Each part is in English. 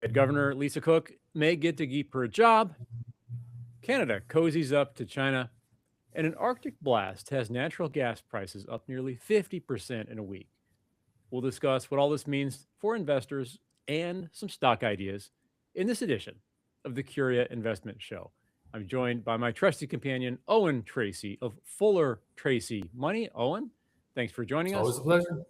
Governor Lisa Cook may get to keep her job. Canada cozies up to China. And an Arctic blast has natural gas prices up nearly 50% in a week. We'll discuss what all this means for investors and some stock ideas in this edition of the Curia Investment Show. I'm joined by my trusty companion, Eoin Tracy of Fuller Tracy Money. Eoin, thanks for joining It's us. always a pleasure.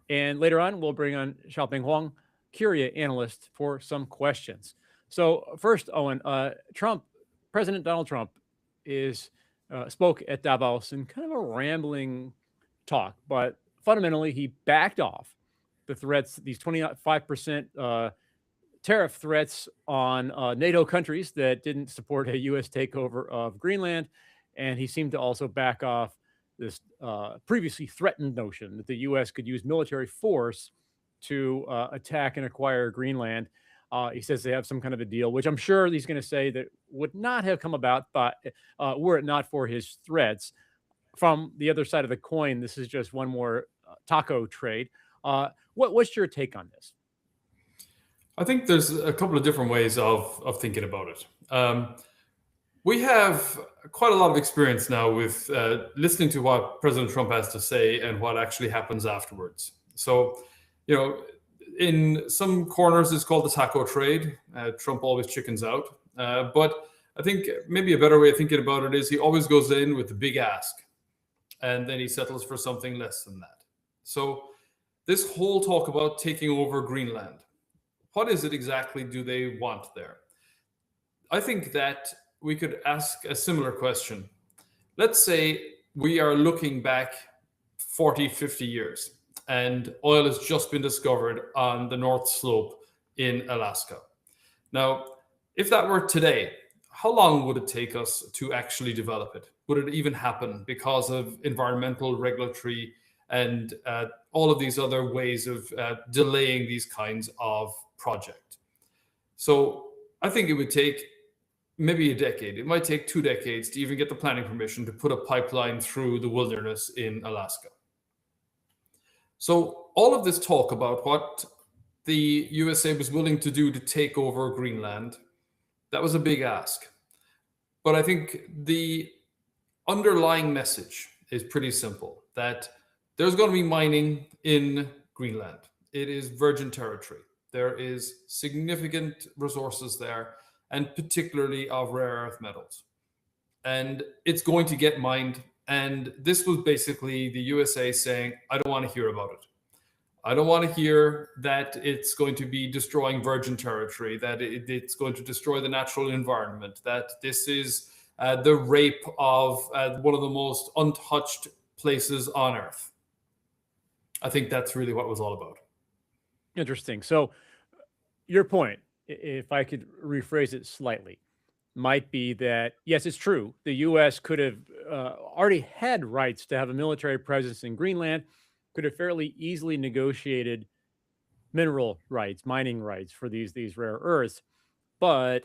And later on, we'll bring on Xiaoping Huang, Curia analyst, for some questions. So first, Eoin, President Donald Trump spoke at Davos in kind of a rambling talk, but fundamentally he backed off the threats, these 25% tariff threats on NATO countries that didn't support a U.S. takeover of Greenland. And he seemed to also back off this previously threatened notion that the U.S. could use military force to attack and acquire Greenland. He says they have some kind of a deal, which I'm sure he's going to say that would not have come about, but were it not for his threats. From the other side of the coin, this is just one more taco trade. What's your take on this? I think there's a couple of different ways of thinking about it. We have quite a lot of experience now with listening to what President Trump has to say and what actually happens afterwards. So, in some corners it's called the taco trade. Trump always chickens out. But I think maybe a better way of thinking about it is he always goes in with the big ask and then he settles for something less than that. So this whole talk about taking over Greenland, what is it exactly do they want there? I think that we could ask a similar question. Let's say we are looking back 40, 50 years and oil has just been discovered on the North Slope in Alaska. Now, if that were today, how long would it take us to actually develop it? Would it even happen because of environmental, regulatory, and all of these other ways of delaying these kinds of projects? So I think it would take maybe a decade. It might take 2 decades to even get the planning permission to put a pipeline through the wilderness in Alaska. So all of this talk about what the USA was willing to do to take over Greenland, that was a big ask. But I think the underlying message is pretty simple, that there's going to be mining in Greenland. It is virgin territory. There is significant resources there, and particularly of rare earth metals. And it's going to get mined. And this was basically the USA saying, I don't want to hear about it. I don't want to hear that it's going to be destroying virgin territory, that it's going to destroy the natural environment, that this is the rape of one of the most untouched places on Earth. I think that's really what it was all about. Interesting. So your point, if I could rephrase it slightly, might be that, yes, it's true. The U.S. could have already had rights to have a military presence in Greenland, could have fairly easily negotiated mineral rights, mining rights for these rare earths, but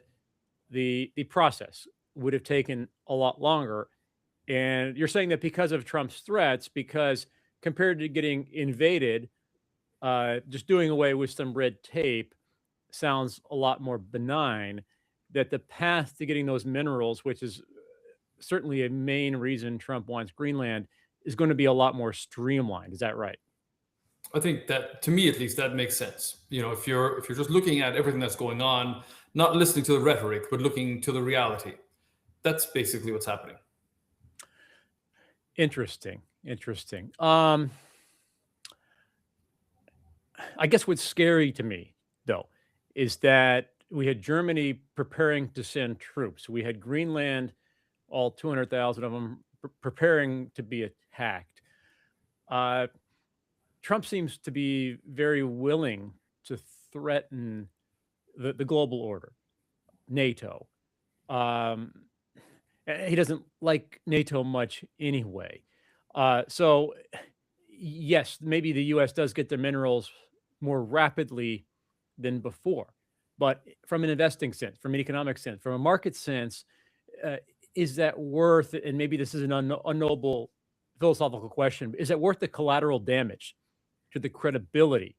the process would have taken a lot longer. And you're saying that because of Trump's threats, because compared to getting invaded, just doing away with some red tape sounds a lot more benign, that the path to getting those minerals, which is certainly a main reason Trump wants Greenland, is going to be a lot more streamlined. Is that right? I think that, to me at least, that makes sense. If you're just looking at everything that's going on, not listening to the rhetoric, but looking to the reality, that's basically what's happening. Interesting. I guess what's scary to me, though, is that we had Germany preparing to send troops. We had Greenland, all 200,000 of them, preparing to be attacked. Trump seems to be very willing to threaten the global order, NATO. He doesn't like NATO much anyway. So, yes, maybe the U.S. does get the minerals more rapidly than before. But from an investing sense, from an economic sense, from a market sense, is that worth, and maybe this is an unknowable philosophical question, is that worth the collateral damage to the credibility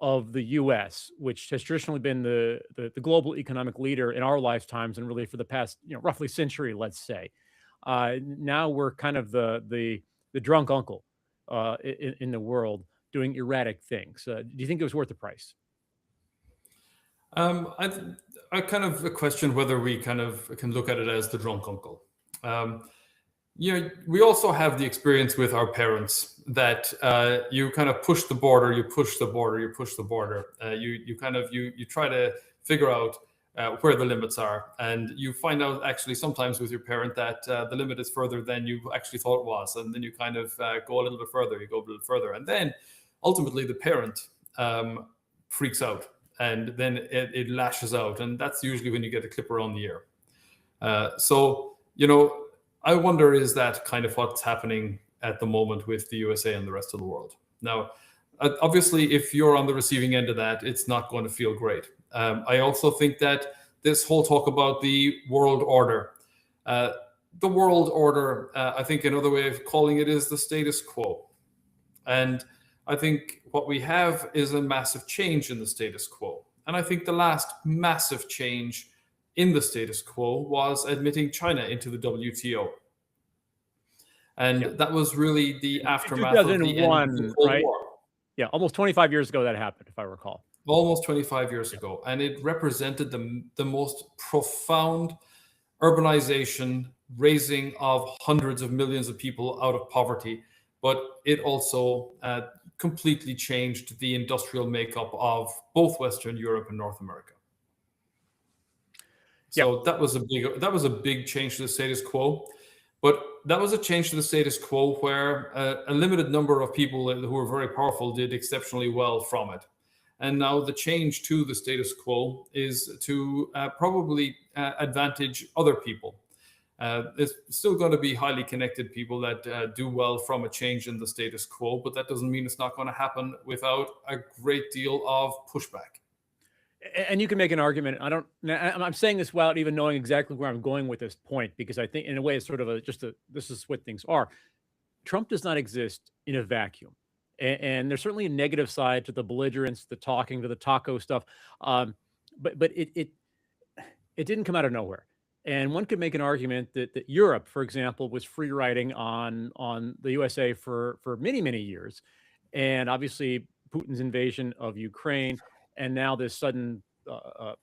of the U.S., which has traditionally been the global economic leader in our lifetimes and really for the past roughly century, let's say. Now we're kind of the drunk uncle in the world doing erratic things. Do you think it was worth the price? I kind of question whether we kind of can look at it as the drunk uncle. We also have the experience with our parents that you kind of push the border, you push the border, you push the border. You try to figure out where the limits are, and you find out actually sometimes with your parent that the limit is further than you actually thought it was, and then you kind of go a little bit further, and then ultimately the parent freaks out, and then it lashes out, and that's usually when you get a clip around the ear. I wonder, is that kind of what's happening at the moment with the USA and the rest of the world? Now, obviously, if you're on the receiving end of that, it's not going to feel great. I also think that this whole talk about the world order, I think another way of calling it is the status quo. And I think what we have is a massive change in the status quo. And I think the last massive change in the status quo was admitting China into the WTO. And that was really the aftermath of the end of the Cold right? War. Yeah, almost 25 years ago that happened, if I recall. Almost 25 years ago. And it represented the most profound urbanization, raising of hundreds of millions of people out of poverty. But it also completely changed the industrial makeup of both Western Europe and North America. So that was a big change to the status quo, but that was a change to the status quo where a limited number of people who were very powerful did exceptionally well from it. And now the change to the status quo is to probably advantage other people. There's still going to be highly connected people that do well from a change in the status quo, but that doesn't mean it's not going to happen without a great deal of pushback. And you can make an argument. I'm saying this without even knowing exactly where I'm going with this point, because I think in a way it's sort of this is what things are. Trump does not exist in a vacuum. And there's certainly a negative side to the belligerence, the talking, to the taco stuff. But it didn't come out of nowhere. And one could make an argument that Europe, for example, was free riding on the USA for many, many years. And obviously Putin's invasion of Ukraine, and now this sudden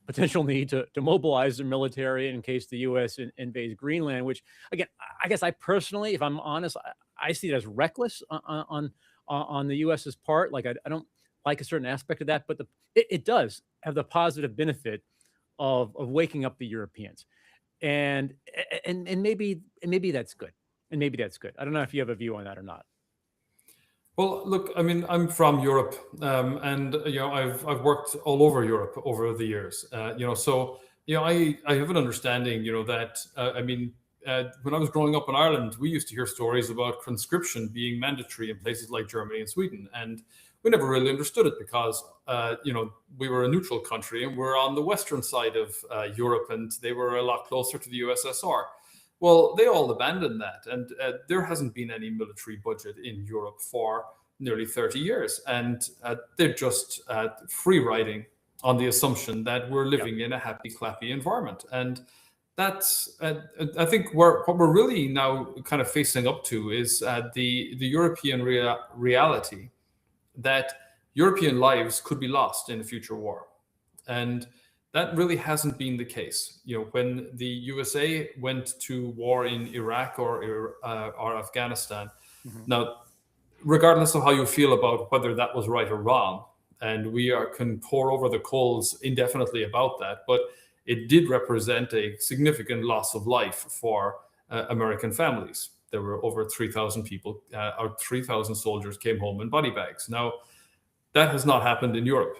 potential need to mobilize the military in case the U.S. invades Greenland, which, again, I guess I personally, if I'm honest, I see it as reckless on the U.S.'s part. Like, I don't like a certain aspect of that, but it does have the positive benefit of waking up the Europeans. And maybe that's good. And maybe that's good. I don't know if you have a view on that or not. Well, look, I mean, I'm from Europe, and I've worked all over Europe over the years. I have an understanding, that when I was growing up in Ireland, we used to hear stories about conscription being mandatory in places like Germany and Sweden, and we never really understood it because we were a neutral country and we're on the western side of Europe, and they were a lot closer to the USSR. Well, they all abandoned that, and there hasn't been any military budget in Europe for nearly 30 years, and they're just free riding on the assumption that we're living in a happy, clappy environment. And that's, I think, what we're really now kind of facing up to is the European reality that European lives could be lost in a future war. And that really hasn't been the case. When the USA went to war in Iraq or Afghanistan, now, regardless of how you feel about whether that was right or wrong, and we can pour over the coals indefinitely about that, but it did represent a significant loss of life for American families. There were over 3,000 people, or 3,000 soldiers came home in body bags. Now, that has not happened in Europe.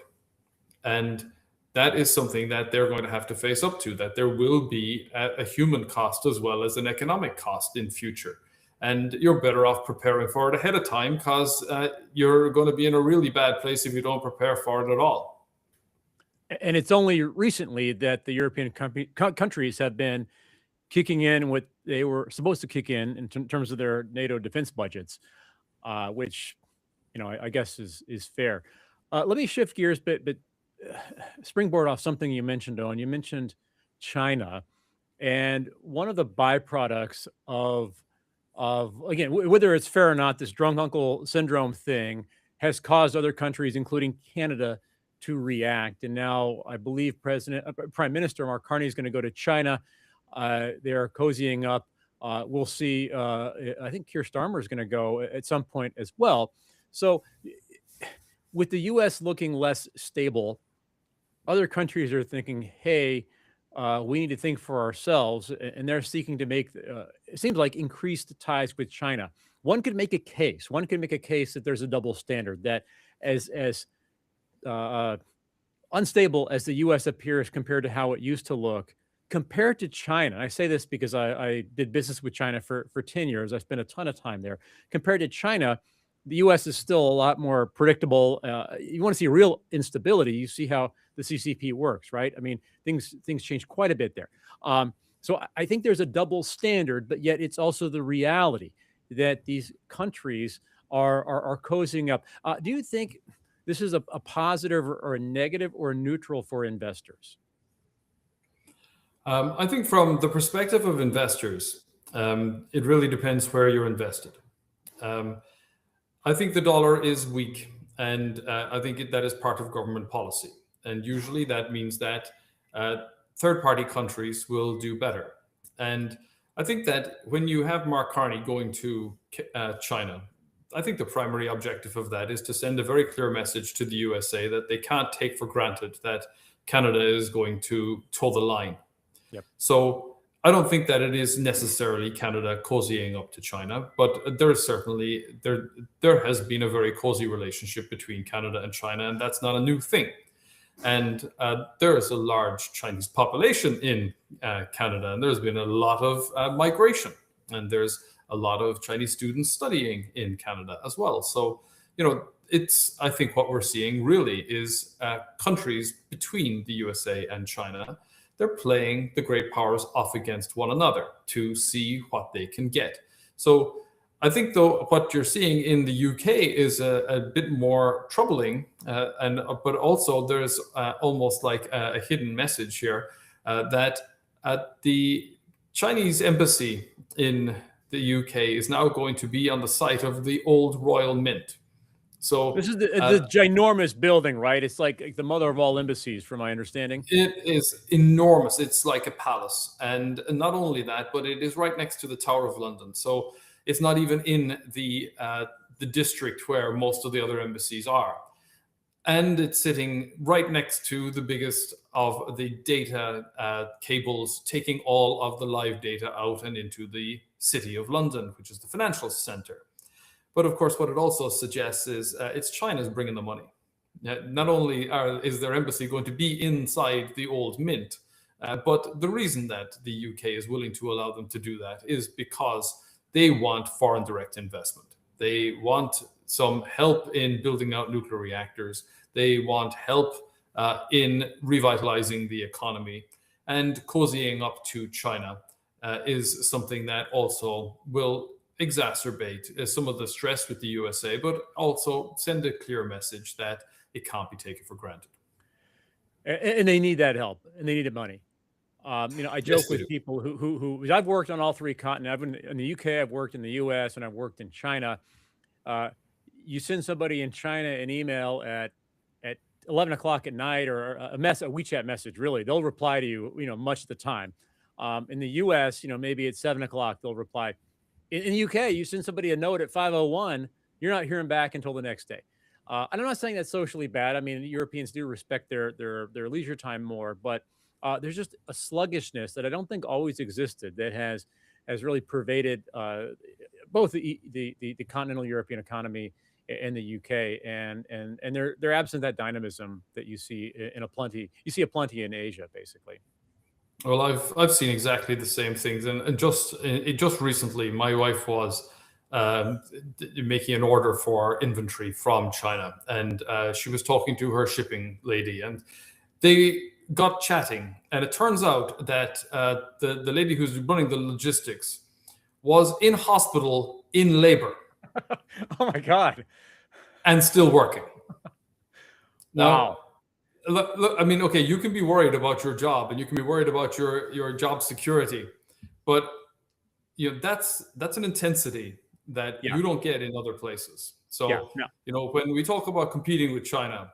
And that is something that they're going to have to face up to, that there will be a human cost as well as an economic cost in future. And you're better off preparing for it ahead of time, because you're going to be in a really bad place if you don't prepare for it at all. And it's only recently that the European countries have been kicking in what they were supposed to kick in terms of their NATO defense budgets, which, I guess is fair. Let me shift gears, but springboard off something you mentioned, Owen. You mentioned China, and one of the byproducts of again, whether it's fair or not, this drunk uncle syndrome thing has caused other countries, including Canada, to react. And now I believe Prime Minister Mark Carney is going to go to China. They're cozying up. We'll see. I think Keir Starmer is going to go at some point as well. So, with the U.S. looking less stable, other countries are thinking, "Hey, we need to think for ourselves," and they're seeking to make, it seems like, increased ties with China. One could make a case. One could make a case that there's a double standard, that as unstable as the U.S. appears compared to how it used to look, compared to China. I say this because I did business with China for 10 years. I spent a ton of time there. Compared to China, the U.S. is still a lot more predictable. You want to see real instability, you see how the CCP works, right? I mean, things change quite a bit there. So I think there's a double standard, but yet it's also the reality that these countries are cozying up. Do you think this is a positive or a negative or a neutral for investors? I think from the perspective of investors, it really depends where you're invested. I think the dollar is weak, and I think that is part of government policy. And usually that means that third-party countries will do better. And I think that when you have Mark Carney going to China, I think the primary objective of that is to send a very clear message to the USA that they can't take for granted that Canada is going to toe the line. Yep. So I don't think that it is necessarily Canada cozying up to China, but there is certainly there has been a very cozy relationship between Canada and China, and that's not a new thing. And there is a large Chinese population in Canada, and there's been a lot of migration, and there's a lot of Chinese students studying in Canada as well. So, I think what we're seeing really is countries between the USA and China. They're playing the great powers off against one another to see what they can get. So I think, though, what you're seeing in the UK is a bit more troubling, but also there's almost like a hidden message here that the Chinese embassy in the UK is now going to be on the site of the old Royal Mint. So this is the ginormous building, right? It's like the mother of all embassies, from my understanding. It is enormous. It's like a palace. And not only that, but it is right next to the Tower of London. So it's not even in the district where most of the other embassies are. And it's sitting right next to the biggest of the data cables, taking all of the live data out and into the City of London, which is the financial center. But of course, what it also suggests is it's China's bringing the money. Not only is their embassy going to be inside the old mint, but the reason that the UK is willing to allow them to do that is because they want foreign direct investment. They want some help in building out nuclear reactors. They want help in revitalizing the economy. And cozying up to China is something that also will exacerbate some of the stress with the USA, but also send a clear message that it can't be taken for granted. And they need that help, and they need the money. I joke with people who I've worked on all three continents. I've been in the UK, I've worked in the US, and I've worked in China. You send somebody in China an email at 11 o'clock at night, or a WeChat message, really, they'll reply to you, much of the time. In the US, maybe at 7 o'clock, they'll reply. In the UK, you send somebody a note at 5:01, you're not hearing back until the next day. And I'm not saying that's socially bad. I mean, Europeans do respect their leisure time more, but there's just a sluggishness that I don't think always existed that has really pervaded both the continental European economy and the UK, and they're absent that dynamism that you see in aplenty. You see aplenty in Asia, basically. Well, I've seen exactly the same things, and just recently, my wife was making an order for inventory from China, and she was talking to her shipping lady, and they got chatting, and it turns out that the lady who's running the logistics was in hospital in labor. Oh my God! And still working. Now, Wow. look, I mean, okay, you can be worried about your job and you can be worried about your job security, but that's an intensity that Yeah. you don't get in other places. Yeah. So, No. when we talk about competing with China,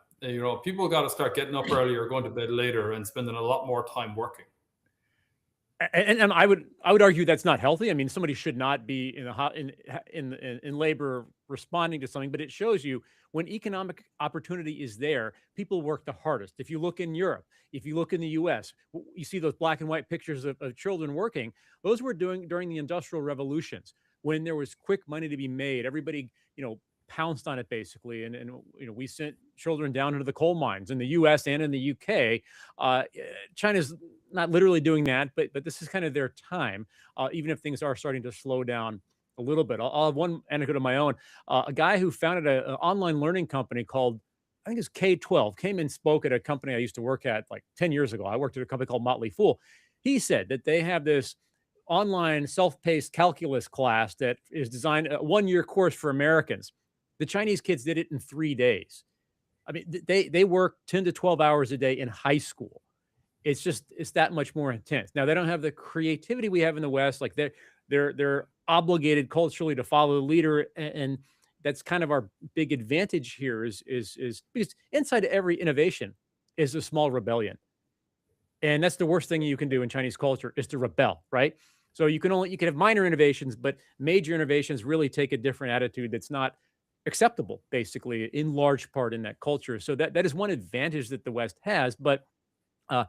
people got to start getting up earlier, going to bed later, and spending a lot more time working. And I would argue that's not healthy. I mean, somebody should not be in labor responding to something, but it shows you when economic opportunity is there, people work the hardest. If you look in Europe, if you look in the U.S., you see those black and white pictures of children working. Those were doing during the Industrial Revolutions when there was quick money to be made. Everybody, pounced on it basically, and we sent children down into the coal mines in the U.S. and in the U.K. China's not literally doing that, but this is kind of their time. Even if things are starting to slow down a little bit, I'll have one anecdote of my own. A guy who founded an online learning company called, I think it's K-12, came and spoke at a company I used to work at like 10 years ago. I worked at a company called Motley Fool. He said that they have this online self-paced calculus class that is designed a 1-year course for Americans. The Chinese kids did it in 3 days. I mean, they work 10 to 12 hours a day in high school. It's that much more intense. Now they don't have the creativity we have in the West. Like they're obligated culturally to follow the leader, and that's kind of our big advantage here is because inside every innovation is a small rebellion, and that's the worst thing you can do in Chinese culture is to rebel, right? So you can have minor innovations, but major innovations really take a different attitude that's not acceptable, basically, in large part in that culture. So that is one advantage that the West has, but uh,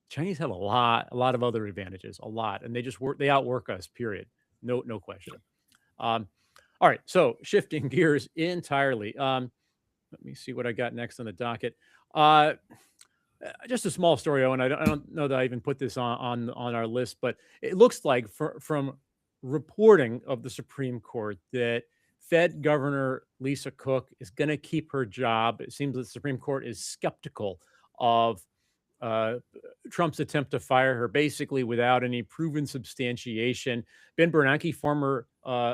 Chinese have a lot of other advantages, a lot, and they outwork us. Period. No question. Um, all right, so shifting gears entirely. Let me see what I got next on the docket. Uh, just a small story, Owen. I don't know that I even put this on our list, but it looks like from reporting of the Supreme Court that Fed Governor Lisa Cook is going to keep her job. It seems that the Supreme Court is skeptical of uh, Trump's attempt to fire her, basically without any proven substantiation. Ben Bernanke, former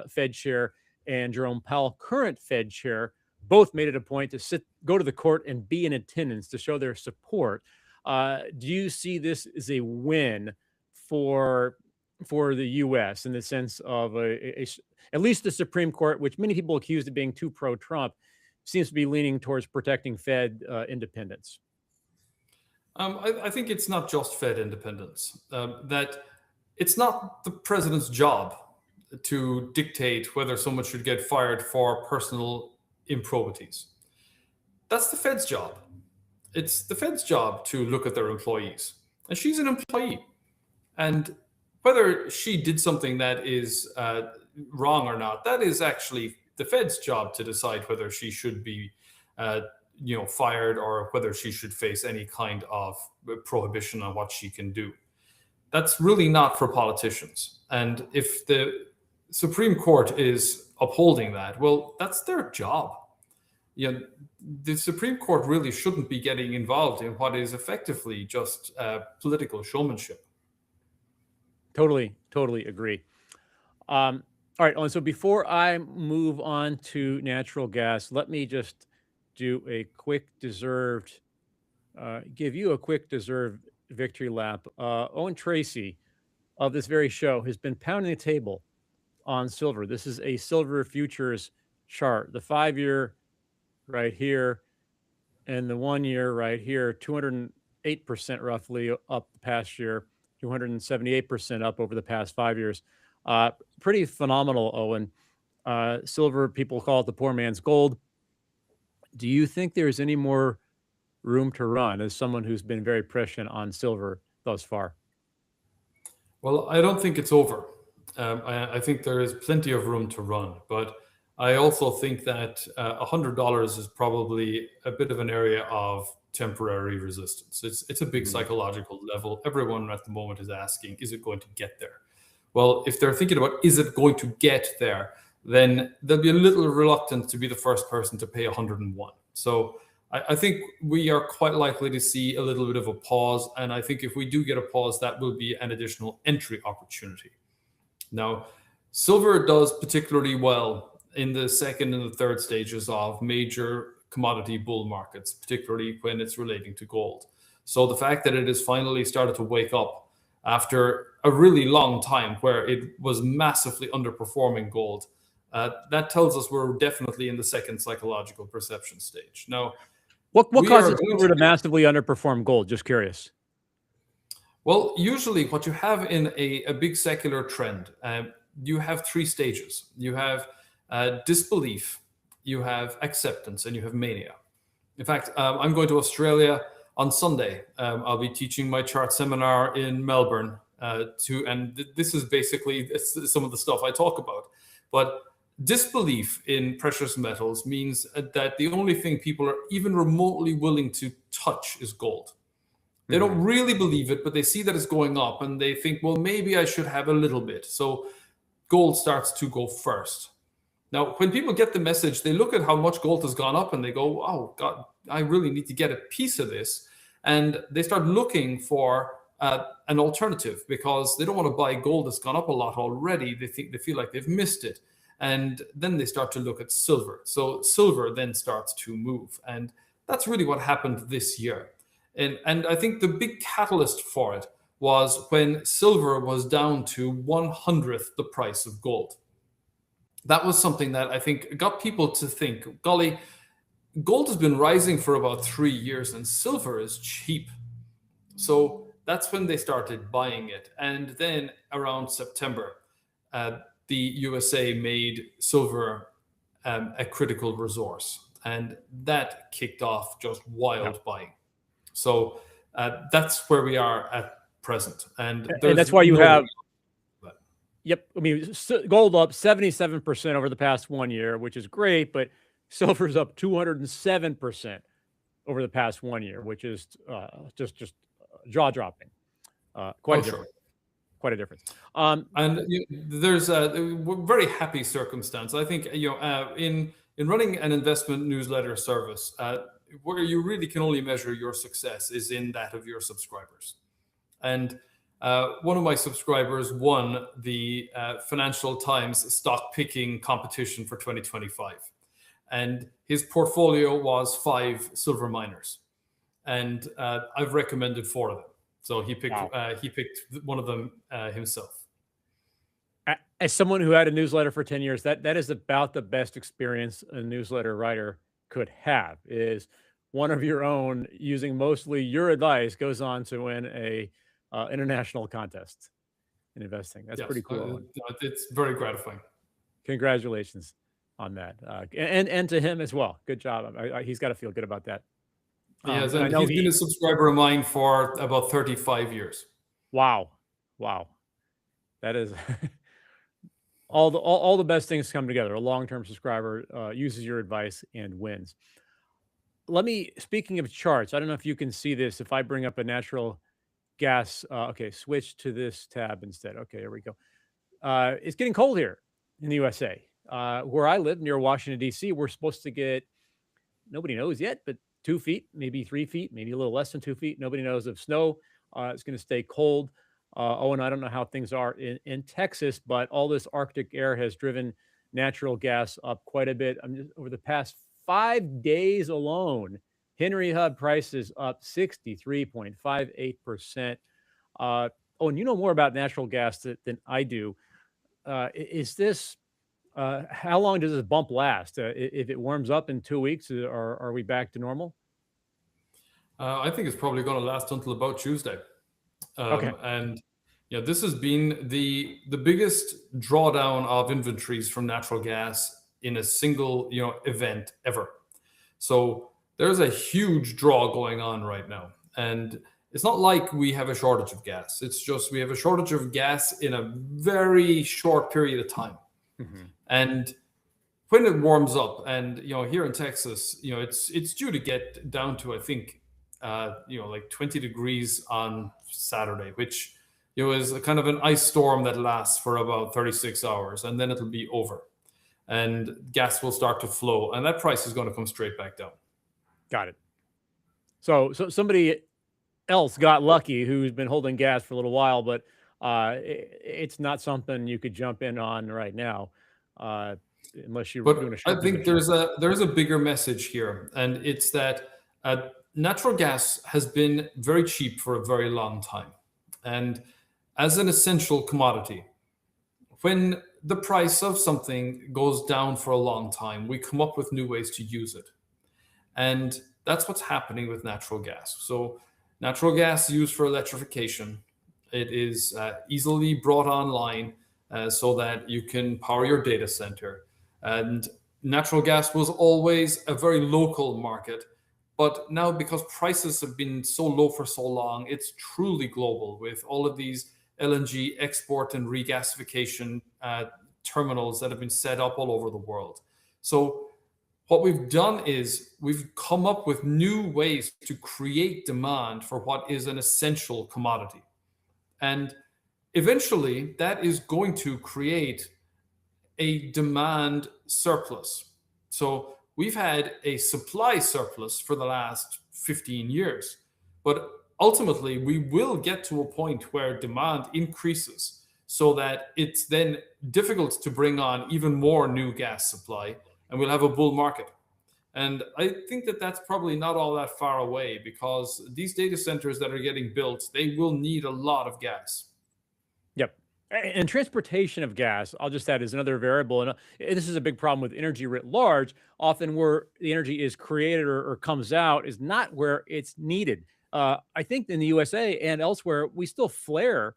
Fed chair, and Jerome Powell, current Fed chair, both made it a point to go to the court and be in attendance to show their support. Do you see this as a win for the U.S. in the sense of at least the Supreme Court, which many people accused of being too pro-Trump, seems to be leaning towards protecting Fed independence? I think it's not just Fed independence. That it's not the president's job to dictate whether someone should get fired for personal improprieties. That's the Fed's job. It's the Fed's job to look at their employees. And she's an employee. And whether she did something that is wrong or not, that is actually the Fed's job to decide whether she should be fired or whether she should face any kind of prohibition on what she can do. That's really not for politicians. And if the Supreme Court is upholding that, well, that's their job. The Supreme Court really shouldn't be getting involved in what is effectively just political showmanship. Totally agree. All right, and so before I move on to natural gas, let me just do a quick give you a quick deserved victory lap. Eoin Tracy of this very show has been pounding the table on silver. This is a silver futures chart. The 5-year right here and the 1-year right here, 208% roughly up the past year, 278% up over the past 5 years. Pretty phenomenal, Owen. Silver, people call it the poor man's gold. Do you think there's any more room to run as someone who's been very prescient on silver thus far? Well, I don't think it's over. I think there is plenty of room to run, but I also think that $100 is probably a bit of an area of temporary resistance. It's a big psychological level. Everyone at the moment is asking, is it going to get there? Well, if they're thinking about, is it going to get there, then they'll be a little reluctant to be the first person to pay 101. So I think we are quite likely to see a little bit of a pause. And I think if we do get a pause, that will be an additional entry opportunity. Now, silver does particularly well in the second and the third stages of major commodity bull markets, particularly when it's relating to gold. So the fact that it has finally started to wake up after a really long time where it was massively underperforming gold, that tells us we're definitely in the second psychological perception stage. Now, what causes silver to massively underperform gold? Just curious. Well, usually what you have in a big secular trend, you have three stages. You have disbelief, you have acceptance, and you have mania. In fact, I'm going to Australia on Sunday. I'll be teaching my chart seminar in Melbourne, and this is basically some of the stuff I talk about. But disbelief in precious metals means that the only thing people are even remotely willing to touch is gold. They don't really believe it, but they see that it's going up and they think, well, maybe I should have a little bit. So gold starts to go first. Now, when people get the message, they look at how much gold has gone up and they go, oh, God, I really need to get a piece of this. And they start looking for an alternative because they don't want to buy gold that's gone up a lot already. They feel like they've missed it. And then they start to look at silver. So silver then starts to move. And that's really what happened this year. And I think the big catalyst for it was when silver was down to 1/100th the price of gold. That was something that I think got people to think, golly, gold has been rising for about 3 years and silver is cheap. So that's when they started buying it. And then around September, the USA made silver a critical resource. And that kicked off just wild buying. So that's where we are at present. And that's why you have... Yep. I mean, gold up 77% over the past 1 year, which is great, but silver's up 207% over the past 1 year, which is just jaw dropping. Quite a difference. And there's a very happy circumstance. I think in running an investment newsletter service, where you really can only measure your success is in that of your subscribers. And one of my subscribers won the Financial Times stock picking competition for 2025. And his portfolio was 5 silver miners. And I've recommended 4 of them. So he picked one of them himself. As someone who had a newsletter for 10 years, that is about the best experience a newsletter writer could have, is one of your own using mostly your advice goes on to win a international contest in investing. That's pretty cool. It's very gratifying. Congratulations on that. And to him as well. Good job. He's got to feel good about that. Yes, and he's been a subscriber of mine for about 35 years. Wow. That is all the best things come together. A long-term subscriber uses your advice and wins. Speaking of charts, I don't know if you can see this. If I bring up a natural gas, okay, switch to this tab instead. Okay, here we go. It's getting cold here in the USA. Where I live near Washington, D.C., we're supposed to get, nobody knows yet, but 2 feet, maybe 3 feet, maybe a little less than 2 feet. Nobody knows of snow. It's going to stay cold. And I don't know how things are in Texas, but all this Arctic air has driven natural gas up quite a bit. Over the past 5 days alone, Henry Hub prices up 63.58%. And you know more about natural gas than I do. Is this, how long does this bump last? If it warms up in 2 weeks, are we back to normal? I think it's probably going to last until about Tuesday. Okay. And this has been the biggest drawdown of inventories from natural gas in a single event ever. So there's a huge draw going on right now. And it's not like we have a shortage of gas. It's just we have a shortage of gas in a very short period of time. Mm-hmm. And when it warms up, and here in Texas, it's due to get down to, I think, like 20 degrees on Saturday, which is a kind of an ice storm that lasts for about 36 hours, and then it'll be over. And gas will start to flow, and that price is going to come straight back down. Got it. So somebody else got lucky who's been holding gas for a little while, but it's not something you could jump in on right now. unless you're But doing a I short think position. there's a bigger message here, and it's that natural gas has been very cheap for a very long time, and as an essential commodity, when the price of something goes down for a long time, we come up with new ways to use it. And that's what's happening with natural gas. So, natural gas used for electrification, it is easily brought online so that you can power your data center. And natural gas was always a very local market. But now, because prices have been so low for so long, it's truly global with all of these LNG export and regasification terminals that have been set up all over the world. So, what we've done is we've come up with new ways to create demand for what is an essential commodity. And eventually, that is going to create a demand surplus. So we've had a supply surplus for the last 15 years. But ultimately, we will get to a point where demand increases so that it's then difficult to bring on even more new gas supply, and we'll have a bull market. And I think that that's probably not all that far away because these data centers that are getting built, they will need a lot of gas. Yep. And transportation of gas, I'll just add, is another variable. And this is a big problem with energy writ large. Often, where the energy is created or comes out is not where it's needed. I think in the USA and elsewhere, we still flare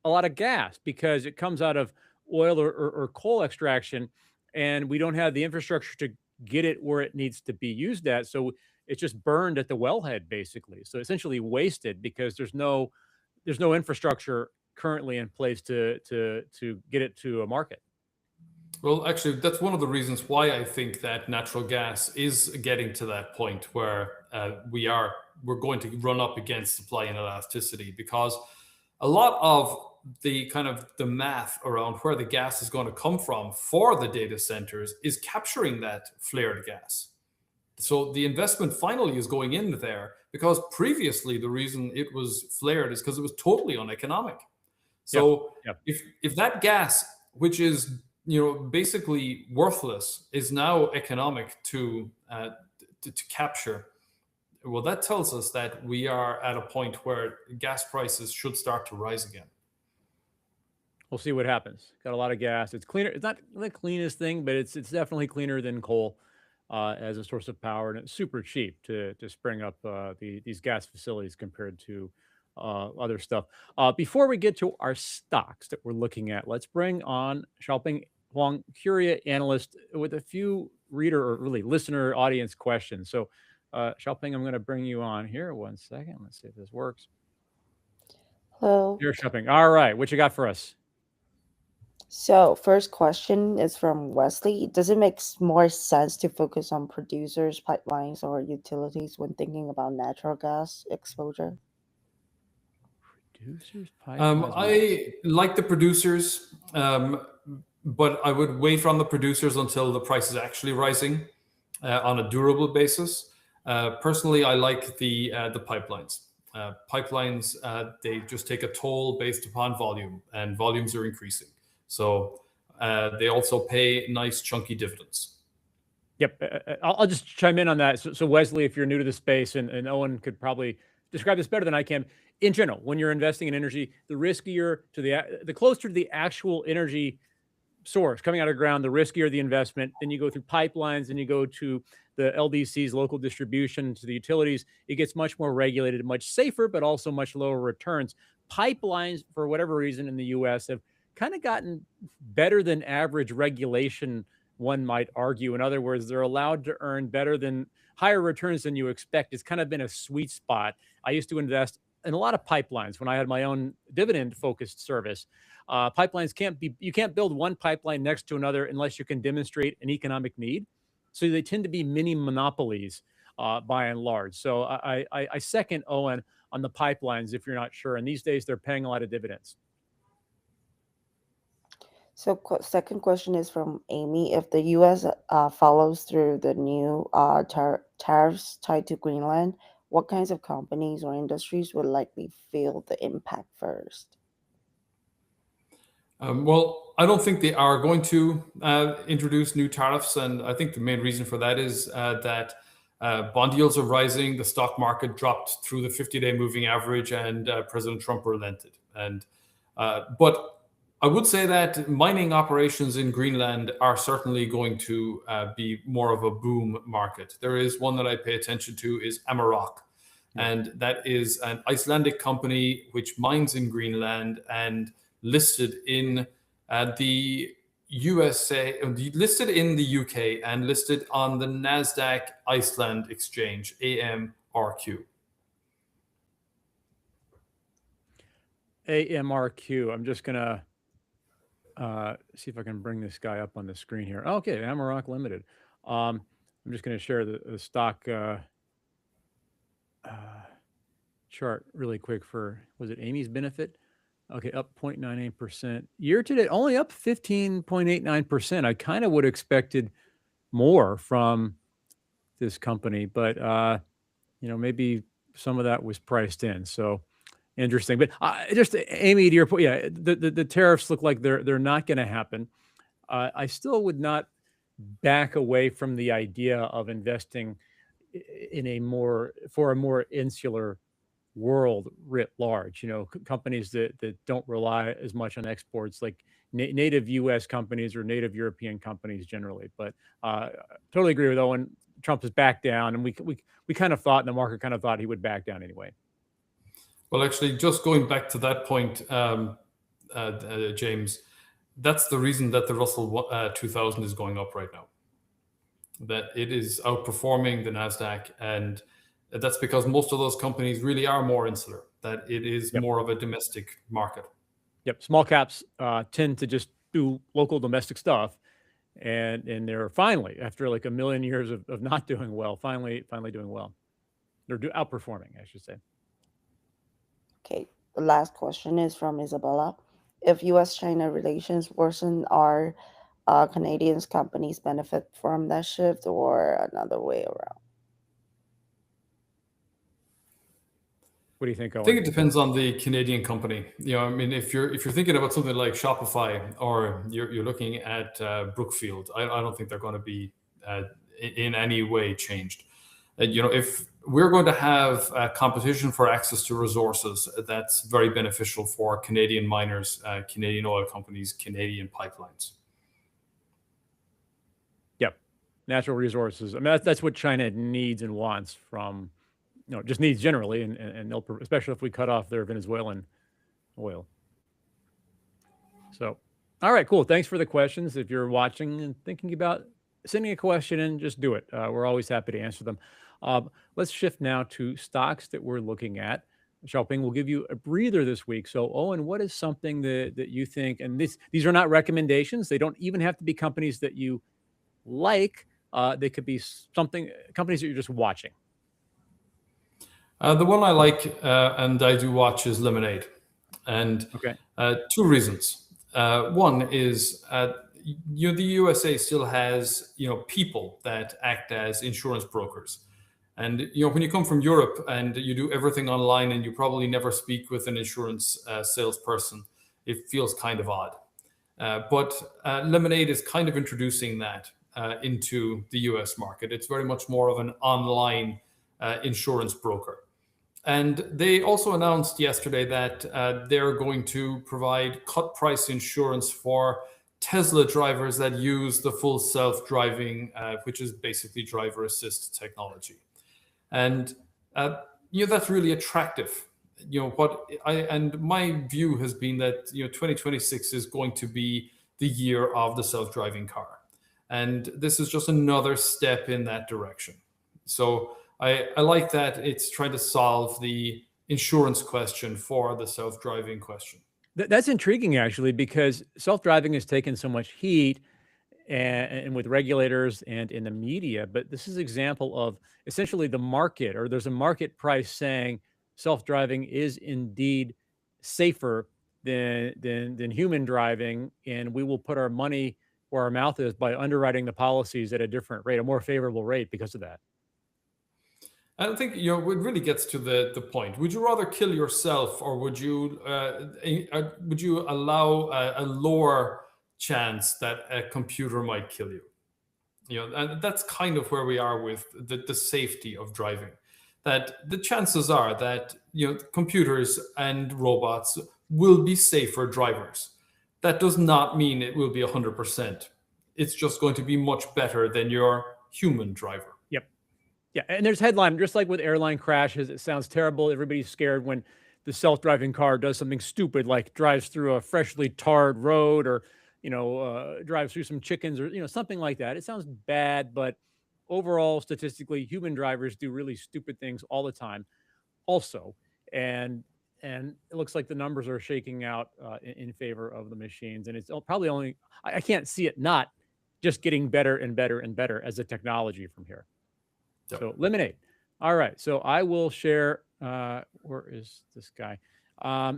a lot of gas because it comes out of oil or coal extraction, and we don't have the infrastructure to get it where it needs to be used at. So it's just burned at the wellhead, basically. So essentially wasted because there's no infrastructure currently in place to get it to a market. Well, actually, that's one of the reasons why I think that natural gas is getting to that point where we're going to run up against supply and elasticity because a lot of the kind of the math around where the gas is going to come from for the data centers is capturing that flared gas. So the investment finally is going in there because previously the reason it was flared is because it was totally uneconomic. Yep. So Yep. if that gas, which is basically worthless, is now economic to capture, well, that tells us that we are at a point where gas prices should start to rise again. We'll see what happens. Got a lot of gas. It's cleaner. It's not the cleanest thing, but it's definitely cleaner than coal as a source of power, and it's super cheap to spring up these gas facilities compared to other stuff. Before we get to our stocks that we're looking at, let's bring on Xiaoping Huang, Curia analyst, with a few reader or really listener audience questions. So, Xiaoping, I'm going to bring you on here. One second. Let's see if this works. Hello. You're Xiaoping. All right. What you got for us? So, first question is from Wesley. Does it make more sense to focus on producers, pipelines, or utilities when thinking about natural gas exposure? Producers, pipelines. I like the producers, but I would wait on the producers until the price is actually rising on a durable basis. Personally, I like the pipelines. Pipelines, they just take a toll based upon volume, and volumes are increasing. So they also pay nice chunky dividends. Yep. I'll just chime in on that. So, Wesley, if you're new to the space, and Owen could probably describe this better than I can. In general, when you're investing in energy, the riskier to the closer to the actual energy source coming out of the ground, the riskier the investment. Then you go through pipelines, and you go to the LDCs, local distribution, to the utilities. It gets much more regulated, much safer, but also much lower returns. Pipelines, for whatever reason, in the U.S. have kind of gotten better than average regulation, one might argue. In other words, they're allowed to earn better than higher returns than you expect. It's kind of been a sweet spot. I used to invest in a lot of pipelines when I had my own dividend focused service. Pipelines you can't build one pipeline next to another unless you can demonstrate an economic need. So they tend to be mini monopolies by and large. So I second Owen on the pipelines if you're not sure. And these days they're paying a lot of dividends. So, second question is from Amy. If the U.S. Follows through the new tariffs tied to Greenland, what kinds of companies or industries would likely feel the impact first? Well, I don't think they are going to introduce new tariffs, and I think the main reason for that is that bond yields are rising, the stock market dropped through the 50-day moving average, and President Trump relented. But I would say that mining operations in Greenland are certainly going to be more of a boom market. There is one that I pay attention to is Amaroq, and that is an Icelandic company which mines in Greenland and listed in the USA, listed in the UK, and listed on the NASDAQ Iceland exchange, AMRQ. AMRQ. I'm just going to see if I can bring this guy up on the screen here. Okay, Amaroq Limited. I'm just going to share the stock chart really quick for, was it Amy's benefit? Okay, up 0.98%. Year to date, only up 15.89%. I kind of would have expected more from this company, but maybe some of that was priced in. So interesting. But just Amy, to your point, yeah, the tariffs look like they're not going to happen. I still would not back away from the idea of investing in a more insular world writ large. Companies that don't rely as much on exports, like native U.S. companies or native European companies generally. But totally agree with Owen. Trump has backed down, and we kind of thought, and the market kind of thought he would back down anyway. Well, actually, just going back to that point, James, that's the reason that the Russell 2000 is going up right now. That it is outperforming the NASDAQ, and that's because most of those companies really are more insular, that it is more of a domestic market. Yep. Small caps tend to just do local domestic stuff. And they're finally, after like a million years of not doing well, finally doing well. They're outperforming, I should say. Okay, the last question is from Isabella. If U.S.-China relations worsen, are Canadian companies benefit from that shift or another way around? What do you think, Owen? I think it depends on the Canadian company. I mean, if you're thinking about something like Shopify, or you're looking at Brookfield, I don't think they're going to be in any way changed. If we're going to have competition for access to resources, that's very beneficial for Canadian miners, Canadian oil companies, Canadian pipelines. Yep. Natural resources. I mean, that's what China needs and wants from, just needs generally, and they'll, especially if we cut off their Venezuelan oil. So, all right, cool. Thanks for the questions. If you're watching and thinking about sending a question in, just do it. We're always happy to answer them. Let's shift now to stocks that we're looking at. Xiaoping will give you a breather this week. So, Owen, what is something that you think, and these are not recommendations. They don't even have to be companies that you like. They could be companies that you're just watching. The one I like and I do watch is Lemonade. And two reasons. One is the USA still has people that act as insurance brokers. And when you come from Europe and you do everything online and you probably never speak with an insurance salesperson, it feels kind of odd. But Lemonade is kind of introducing that into the US market. It's very much more of an online insurance broker. And they also announced yesterday that they're going to provide cut price insurance for Tesla drivers that use the full self-driving, which is basically driver assist technology. And that's really attractive. And my view has been that 2026 is going to be the year of the self-driving car, and this is just another step in that direction. So I like that it's trying to solve the insurance question for the self-driving question. That's intriguing, actually, because self-driving has taken so much heat and with regulators and in the media. But this is an example of essentially the market, or there's a market price saying self-driving is indeed safer than human driving, and we will put our money where our mouth is by underwriting the policies at a different rate, a more favorable rate because of that. And I think it really gets to the point. Would you rather kill yourself, or would you allow a lower chance that a computer might kill you? And that's kind of where we are with the safety of driving. That the chances are that computers and robots will be safer drivers. That does not mean it will be 100%. It's just going to be much better than your human driver. Yep. Yeah, and there's headline, just like with airline crashes, it sounds terrible. Everybody's scared when the self-driving car does something stupid, like drives through a freshly tarred road, or drives through some chickens, or something like that. It sounds bad, but overall, statistically, human drivers do really stupid things all the time, also, and it looks like the numbers are shaking out in favor of the machines, and it's probably only I can't see it not just getting better and better and better as a technology from here. Yep. So Lemonade. All right. So I will share, where is this guy? A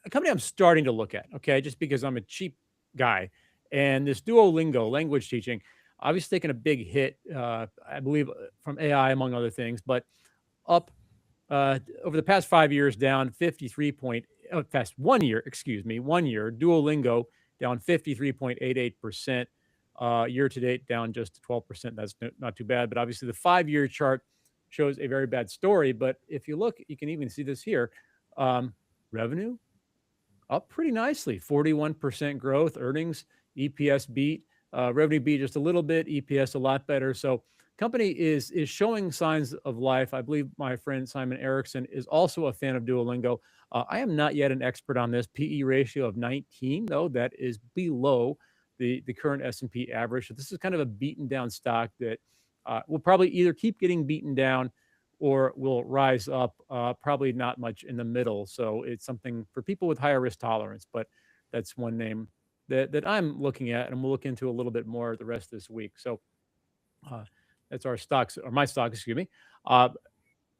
company I'm starting to look at, okay, just because I'm a cheap guy. And this Duolingo language teaching, obviously taking a big hit, I believe, from AI, among other things, but up over the past 5 years, down 53 point, past 1 year, excuse me, 1 year, Duolingo down 53.88%. Year to date, down just 12%. That's not too bad. But obviously, the 5-year chart shows a very bad story. But if you look, you can even see this here. Revenue up pretty nicely, 41% growth. Earnings, EPS beat. Revenue beat just a little bit. EPS a lot better. So company is showing signs of life. I believe my friend Simon Erickson is also a fan of Duolingo. I am not yet an expert on this. PE ratio of 19, though. That is below the current S&P average. So this is kind of a beaten down stock that will probably either keep getting beaten down or will rise up, probably not much in the middle. So it's something for people with higher risk tolerance, but that's one name that I'm looking at, and we'll look into a little bit more the rest of this week. So that's our stocks, or my stock, excuse me.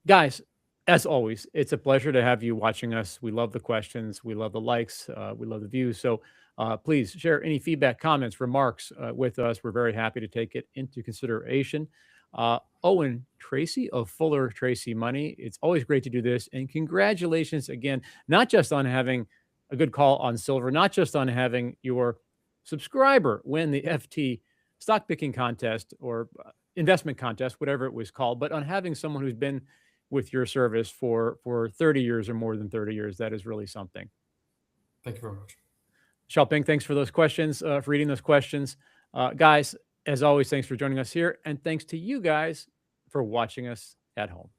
Guys, as always, it's a pleasure to have you watching us. We love the questions. We love the likes. We love the views. So please share any feedback, comments, remarks with us. We're very happy to take it into consideration. Eoin Tracy of Fuller Tracy Money. It's always great to do this. And congratulations again, not just on having a good call on silver, not just on having your subscriber win the FT stock picking contest or investment contest, whatever it was called, but on having someone who's been with your service for 30 years or more than 30 years. That is really something. Thank you very much. Xiaoping, thanks for those questions, for reading those questions. Guys, as always, thanks for joining us here. And thanks to you guys for watching us at home.